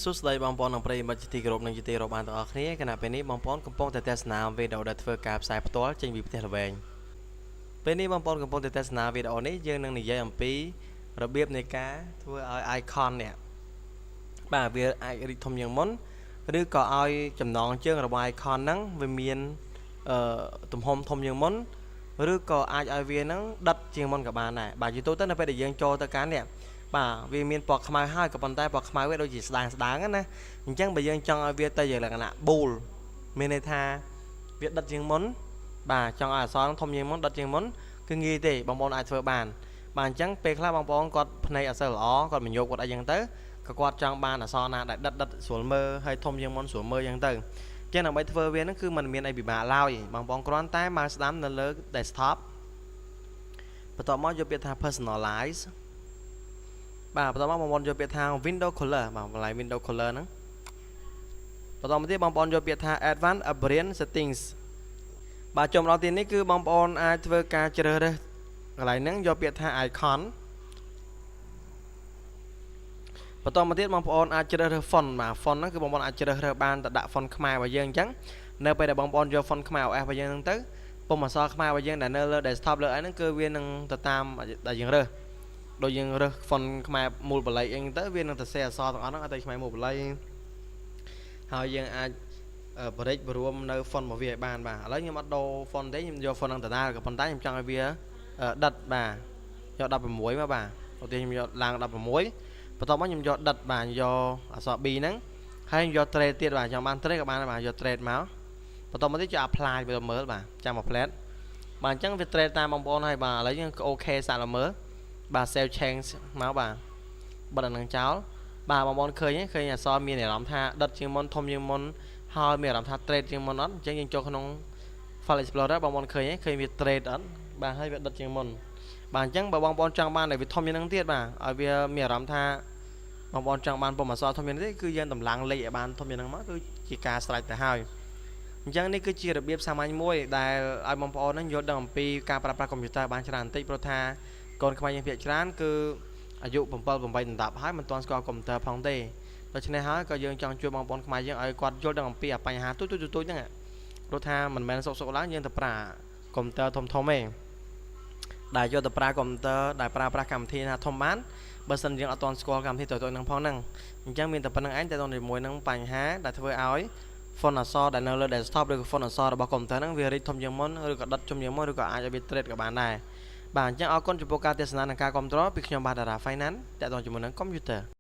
សុស្ដីបងប្អូននិងប្រិយមិត្តជាទីគោរពនិងជាទីរាប់អានទាំងអស់គ្នាគណៈពេលនេះបងប្អូនកំពុងតែទស្សនាវីដេអូដែលធ្វើការផ្សាយផ្ទាល់ចេញពីប្រទេសល្វែងពេលនេះបងប្អូនកំពុងតែទស្សនាវីដេអូនេះយើងនឹងនិយាយអំពីរបៀបនៃការធ្វើឲ្យ icon នេះបាទវាអាចរីកធំជាងមុនឬក៏ឲ្យចំណងជើងរបស់ icon ហ្នឹងវាមានទំហំធំជាងមុនឬក៏អាចឲ្យវាហ្នឹងដិតជាងមុនក៏បានដែរបាទយូរទៅនៅពេលដែលយើងចូលទៅកាន់នេះបាទវាមានពណ៌ខ្មៅហើយក៏ប៉ុន្តែពណ៌ខ្មៅវាដូចជាស្ដាងណាអញ្ចឹងបើយើងចង់ឲ្យវាទៅជាលក្ខណៈ bool មានន័យថាវាដិតជាងមុនបាទចង់ឲ្យអក្សរធំជាងមុនដិតជាងមុនគឺងាយទេបងប្អូនអាចធ្វើបានបាទអញ្ចឹងពេលខ្លះបងប្អូនគាត់ភ្នែកអក្សរល្អគាត់បញ្ញោគាត់អីចឹងទៅក៏គាត់ចង់បានអក្សរណាដែលដិតស្រួលមើលហើយធំជាងមុនស្រួលមើលចឹងទៅអញ្ចឹងដើម្បីធ្វើវាហ្នឹងគឺมันមានអីពិបាកឡើយបងប្អូនគ្រាន់តែមកស្ដាំនៅលើ desktop បន្ទាប់មកយកពាក្យថា personalize បាទបន្តមកបងប្អូនយកពាក្យថា window color បាទបន្លែ window color ហ្នឹងបន្តមកទៀតបងប្អូនយកពាក្យថា advanced appearance settings បាទចូលដល់ទីនេះគឺបងប្អូនអាចធ្វើការជ្រើសរើសកន្លែងហ្នឹងយកពាក្យថា icon បន្តមកទៀតបងប្អូនអាចជ្រើសរើស font បាទ font ហ្នឹងគឺបងប្អូនអាចជ្រើសរើសបានទៅដាក់ font ខ្មែររបស់យើងអញ្ចឹងនៅពេលដែលបងប្អូនយក font ខ្មែរ OS របស់យើងហ្នឹងទៅពុំអក្សរខ្មែររបស់យើងដែលនៅលើ desktop លើអីហ្នឹងគឺវានឹងទៅតាមដែលយើងរើសដូចយើងរើស font ខ្មែរមូលបល័យអីទៅវានឹងទៅសេអក្សរទាំងអស់ហ្នឹងឲ្យតែខ្មែរមូលបល័យហើយយើងអាចបរិចបរួមនៅ font របស់វាឲ្យបានបាទឥឡូវខ្ញុំអត់ដូរ font ទេខ្ញុំយក font ហ្នឹងដដែលក៏ប៉ុន្តែខ្ញុំចង់ឲ្យវាដិតបាទយក16មកបាទឧទាហរណ៍ខ្ញុំយកឡើង16បន្ទាប់មកខ្ញុំយកដិតបាទយកអក្សរ B ហ្នឹងហើយយក trade ទៀតបាទចង់បាន trade ក៏បានដែរបាទយក trade មកបន្ទាប់មកទៀតយក apply វាមើលបាទចាំមក plate បាទអញ្ចឹងវា trade តាមបងប្អូនហើយបាទឥឡូវយើងអូខេសាកមើលបាទ save change មកបាទបិទអានឹងចោលបាទបងប្អូនឃើញអក្សរមានអារម្មណ៍ថាដិតជាងមុនធំជាងមុនហើយមានអារម្មណ៍ថា trade ជាងមុនអត់អញ្ចឹងយើងចូលក្នុង file explorer បងប្អូនឃើញវា trade អត់បាទហើយវាដិតជាងមុនបាទអញ្ចឹងបើបងប្អូនចង់បានឲ្យវាធំជាងហ្នឹងទៀតបាទឲ្យវាមានអារម្មណ៍ថាបងប្អូនចង់បានពុំអក្សរធំជាងនេះទេគឺយើងតម្លើងលេខឲ្យបានធំជាងហ្នឹងមកគឺជាការស្រេចទៅហើយអញ្ចឹងនេះគឺជារបៀបសាមញ្ញមួយដែលឲ្យបងប្អូនហ្នឹងយល់ដឹងអំពីការប្រើប្រាស់កុំព្យូទ័របានច្រើនបន្តិចព្រោះថាកូនខ្មែរយើងភាគច្រើនគឺអាយុ7 8 10ហើយមិនទាន់ស្គាល់កុំព្យូទ័រផងទេដូច្នេះហើយក៏យើងចង់ជួយបងប្អូនខ្មែរយើងឲ្យគាត់យល់ដឹងអំពីបញ្ហាទូចៗហ្នឹងព្រោះថាមិនមែនសុកឡើងយើងទៅប្រើកុំព្យូទ័រធំទេដែលយកទៅប្រើកុំព្យូទ័រដែលប្រើប្រាស់កម្មវិធីណាធំបានបើសិនយើងអត់ទាន់ស្គាល់កម្មវិធីតូចៗហ្នឹងផងហ្នឹងអញ្ចឹងមានតែប៉ុណ្្នឹងឯងតែទៅជាមួយនឹងបញ្ហាដែលធ្វើឲ្យ font អក្សរដែលនៅលើ desktop ឬក៏ font អក្សររបស់កុំព្យូទ័រហ្នឹងវារីកធំជាងមុនឬក៏ដិតជុំជាងមុនឬក៏អាចឲ្យវា trade ក៏បានដែរបាទអញ្ចឹងអរគុណចំពោះការទស្សនានិងការគាំទ្រពីខ្ញុំបាទតារា Finance តទៅជាមួយនឹងកុំព្យូទ័រ